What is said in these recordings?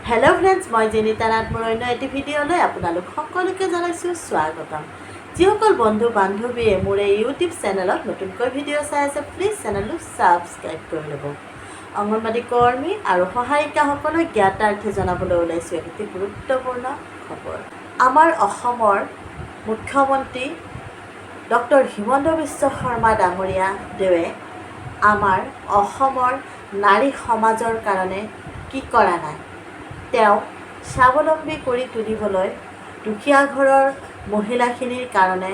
Hello' friends, মই জেনিতা নাথ মোৰ অন্য এটি ভিডিঅ'লৈ আপোনালোক সকলোকে জনাইছোঁ স্বাগতম। যিসকল বন্ধু বান্ধৱীয়ে মোৰ এই ইউটিউব চেনেলত নতুনকৈ ভিডিঅ' চাই আছে, প্লিজ চেনেলটো ছাবস্ক্ৰাইব কৰি ল'ব। অংগনবাদী কৰ্মী আৰু সহায়িকাসকলক জ্ঞাতাৰ্থে জনাবলৈ ওলাইছোঁ এটি গুৰুত্বপূৰ্ণ খবৰ। আমাৰ অসমৰ মুখ্যমন্ত্ৰী ডক্টৰ হিমন্ত বিশ্ব শৰ্মা ডাঙৰীয়া দেৱে আমাৰ অসমৰ নাৰী সমাজৰ কাৰণে কি কৰা নাই, তেওঁ স্বাৱলম্বী কৰি তুলিবলৈ দুখীয়া ঘৰৰ মহিলাখিনিৰ কাৰণে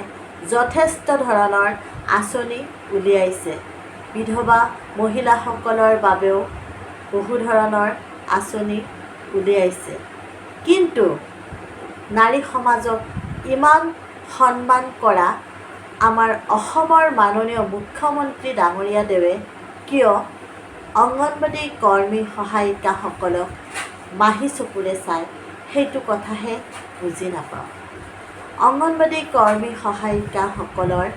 যথেষ্ট ধৰণৰ আঁচনি উলিয়াইছে। বিধৱা মহিলাসকলৰ বাবেও বহু ধৰণৰ আঁচনি উলিয়াইছে। কিন্তু নাৰী সমাজক ইমান সন্মান কৰা আমাৰ অসমৰ মাননীয় মুখ্যমন্ত্ৰী ডাঙৰীয়া দেৱে কিয় অংগনবাদী কৰ্মী সহায়িকাসকলক মাহী চকুৰে চাই, সেইটো কথাহে বুজি নাপাওঁ। অংগনবাদী কৰ্মী সহায়িকাসকলৰ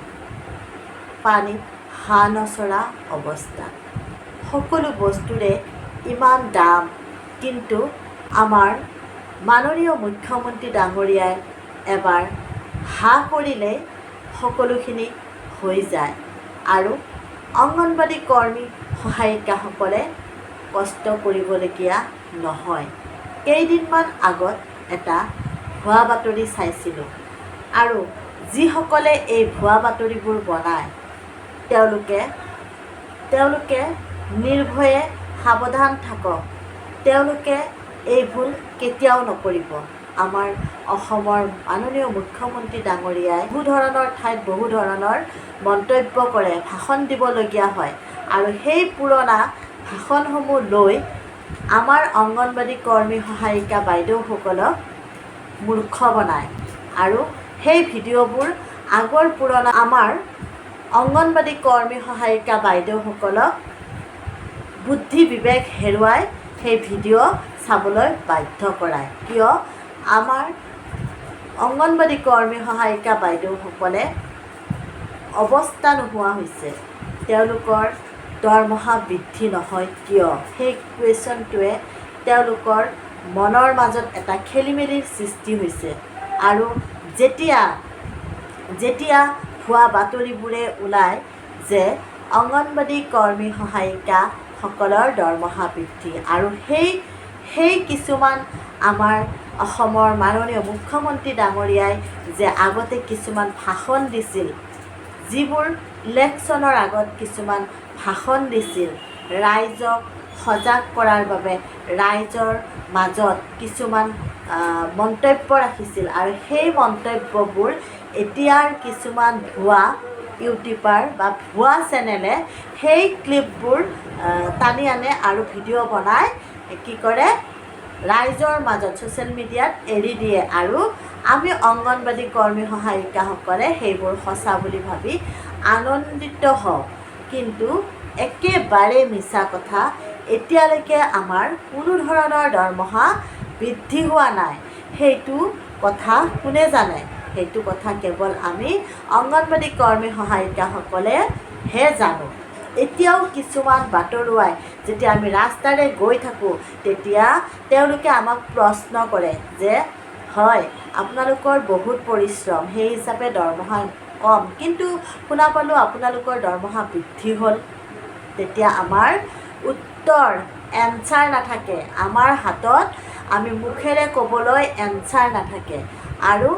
পানীত হাঁহ নচৰা অৱস্থা। সকলো বস্তুৰে ইমান দাম, কিন্তু আমাৰ মাননীয় মুখ্যমন্ত্ৰী ডাঙৰীয়াই এবাৰ হাঁহ কৰিলে সকলোখিনি হৈ যায় আৰু অংগনবাদী কৰ্মী সহায়িকাসকলে কষ্ট কৰিবলগীয়া নহয়। কেইদিনমান আগত এটা ভুৱা বাতৰি চাইছিলোঁ আৰু যিসকলে এই ভুৱা বাতৰিবোৰ বনায় তেওঁলোকে নিৰ্ভয়ে সাৱধান থাকক। তেওঁলোকে এই ভুল কেতিয়াও নকৰিব। আমাৰ অসমৰ মাননীয় মুখ্যমন্ত্ৰী ডাঙৰীয়াই বহু ধৰণৰ ঠাইত বহু ধৰণৰ মন্তব্য কৰে, ভাষণ দিবলগীয়া হয় আৰু সেই পুৰণা ভাষণসমূহ লৈ আমাৰ অংগনবাদী কৰ্মী সহায়িকা বাইদেউসকলক মূৰ্খ বনায় আৰু সেই ভিডিঅ'বোৰ আগৰ পুৰণা আমাৰ অংগনবাদী কৰ্মী সহায়িকা বাইদেউসকলক বুদ্ধি বিবেক হেৰুৱাই সেই ভিডিঅ' চাবলৈ বাধ্য কৰায়। কিয় আমাৰ অংগনবাদী কৰ্মী সহায়িকা বাইদেউসকলে অৱস্থা নোহোৱা হৈছে, তেওঁলোকৰ দৰমহা বৃদ্ধি নহয় কিয়? সেই কুৱেশ্যনটোৱে তেওঁলোকৰ মনৰ মাজত এটা খেলিমেলিৰ সৃষ্টি হৈছে আৰু যেতিয়া ভুৱা বাতৰিবোৰে ওলায় যে অংগনবাদী কৰ্মী সহায়িকাসকলৰ দৰমহা বৃদ্ধি আৰু সেই কিছুমান আমাৰ অসমৰ মাননীয় মুখ্যমন্ত্ৰী ডাঙৰীয়াই যে আগতে কিছুমান ভাষণ দিছিল, যিবোৰ ইলেকশ্যনৰ আগত কিছুমান ভাষণ দিছিল ৰাইজক সজাগ কৰাৰ বাবে, ৰাইজৰ মাজত কিছুমান মন্তব্য ৰাখিছিল আৰু সেই মন্তব্যবোৰ এতিয়াৰ কিছুমান ভুৱা ইউটিউবাৰ বা ভুৱা চেনেলে সেই ক্লিপবোৰ টানি আনে আৰু ভিডিঅ' বনাই কি কৰে, ৰাইজৰ মাজত ছ'চিয়েল মিডিয়াত এৰি দিয়ে আৰু আমি অংগনবাদী কৰ্মী সহায়িকাসকলে সেইবোৰ সঁচা বুলি ভাবি আনন্দিত হওঁ। কিন্তু একেবাৰে মিছা কথা। এতিয়ালৈকে আমাৰ কোনো ধৰণৰ দৰমহা বৃদ্ধি হোৱা নাই। সেইটো কথা কোনে জানে? সেইটো কথা কেৱল আমি অংগনবাদী কৰ্মী সহায়িকাসকলেহে জানো। এতিয়াও কিছুমান বাতৰুৱাই যেতিয়া আমি ৰাস্তাৰে গৈ থাকোঁ তেতিয়া তেওঁলোকে আমাক প্ৰশ্ন কৰে যে হয় আপোনালোকৰ বহুত পৰিশ্ৰম, সেই হিচাপে দৰমহা কম, কিন্তু শুনা পালোঁ আপোনালোকৰ দৰমহা বৃদ্ধি হ'ল। তেতিয়া আমাৰ উত্তৰ এনচাৰ নাথাকে, আমাৰ হাতত আমি মুখেৰে ক'বলৈ এনচাৰ নাথাকে আৰু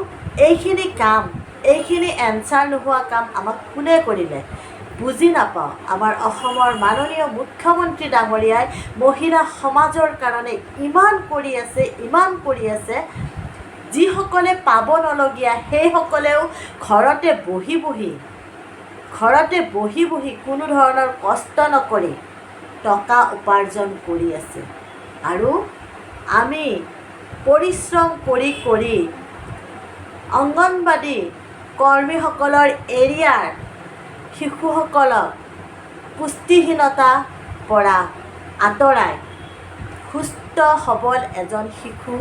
এইখিনি এনচাৰ নোহোৱা কাম আমাক কোনে কৰিলে বুজি নাপাওঁ। আমাৰ অসমৰ মাননীয় মুখ্যমন্ত্ৰী ডাঙৰীয়াই মহিলা সমাজৰ কাৰণে ইমান কৰি আছে, যিসকলে পাব নলগীয়া সেইসকলেও ঘৰতে বহি বহি কোনো ধৰণৰ কষ্ট নকৰি টকা উপাৰ্জন কৰি আছে আৰু আমি পৰিশ্ৰম কৰি অংগনবাদী কৰ্মীসকলৰ এৰিয়াৰ শিশুসকলক পুষ্টিহীনতাৰ পৰা আঁতৰাই সুস্থ সবল এজন শিশু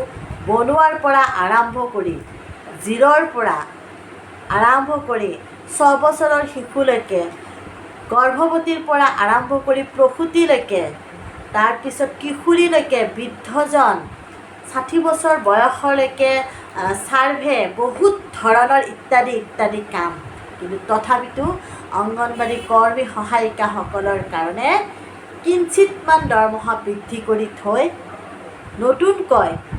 বনোৱাৰ পৰা আৰম্ভ কৰি, জিৰৰ পৰা আৰম্ভ কৰি 6 বছৰৰ শিশুলৈকে, গৰ্ভৱতীৰ পৰা আৰম্ভ কৰি প্ৰসূতিলৈকে, তাৰপিছত কিশোৰীলৈকে, বৃদ্ধজন 60 বছৰ বয়সলৈকে ছাৰ্ভে বহুত ধৰণৰ ইত্যাদি কাম, কিন্তু তথাপিতো অংগনবাড়ী কৰ্মী সহায়িকাসকলৰ কাৰণে কিঞ্চিতমান দৰমহা বৃদ্ধি কৰি থৈ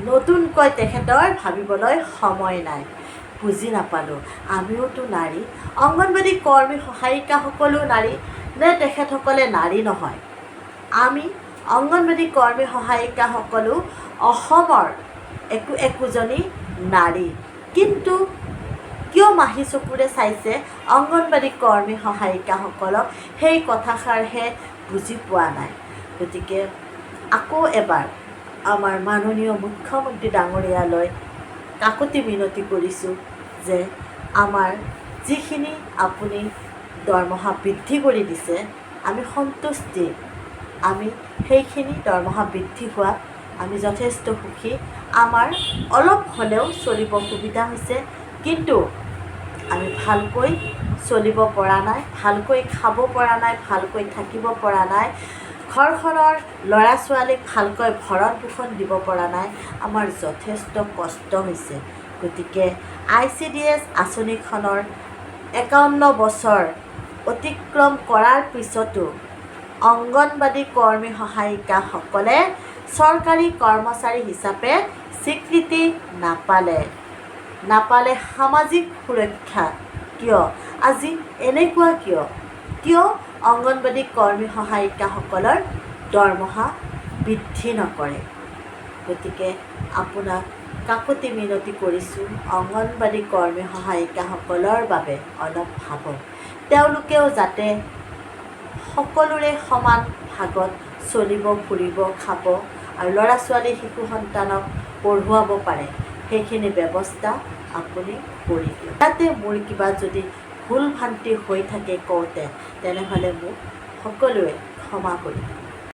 নতুনকৈ তেখেতৰ ভাবিবলৈ সময় নাই। বুজি নাপালোঁ, আমিওতো নাৰী, অংগনবাড়ী কৰ্মী সহায়িকাসকলো নাৰী নে তেখেতসকলে নাৰী নহয়? আমি অংগনবাড়ী কৰ্মী সহায়িকাসকলো অসমৰ একোজনী নাৰী, কিন্তু কিয় মাহী চকুৰে চাইছে অংগনবাড়ী কৰ্মী সহায়িকাসকলক সেই কথাষাৰহে বুজি পোৱা নাই। গতিকে আকৌ এবাৰ আমাৰ মাননীয় মুখ্যমন্ত্ৰী ডাঙৰীয়ালৈ কাকতি মিনতি কৰিছোঁ যে আমাৰ যিখিনি আপুনি দৰমহা বৃদ্ধি কৰি দিছে আমি সন্তুষ্টি, আমি সেইখিনি দৰমহা বৃদ্ধি হোৱাত আমি যথেষ্ট সুখী। আমাৰ অলপ হ'লেও চলিব সুবিধা হৈছে, কিন্তু আমি ভালকৈ চলিব পৰা নাই, ভালকৈ খাব পৰা নাই, ভালকৈ থাকিব পৰা নাই, ঘৰখনৰ ল'ৰা ছোৱালীক ভালকৈ ভৰণ পোষণ দিব পৰা নাই, আমাৰ যথেষ্ট কষ্ট হৈছে। গতিকে ICDS আঁচনিখনৰ 51 বছৰ অতিক্ৰম কৰাৰ পিছতো অংগনবাড়ী কৰ্মী সহায়িকাসকলে চৰকাৰী কৰ্মচাৰী হিচাপে স্বীকৃতি নাপালে সামাজিক সুৰক্ষা কিয়? আজি এনেকুৱা কিয় অংগনবাড়ী কৰ্মী সহায়িকাসকলৰ দৰমহা বৃদ্ধি নকৰে? গতিকে আপোনাক কাকতি মিনতি কৰিছোঁ, অংগনবাড়ী কৰ্মী সহায়িকাসকলৰ বাবে অলপ ভাবক। তেওঁলোকেও যাতে সকলোৰে সমান ভাগত চলিব, ফুৰিব, খাব আৰু ল'ৰা ছোৱালী শিশু সন্তানক পঢ়ুৱাব পাৰে, সেইখিনি ব্যৱস্থা আপুনি কৰি দিয়ক। ইয়াতে মোৰ কিবা যদি ভুল ভ্ৰান্তি হৈ থাকে কওঁতে, তেনেহ'লে মোক সকলোৱে ক্ষমা কৰিব।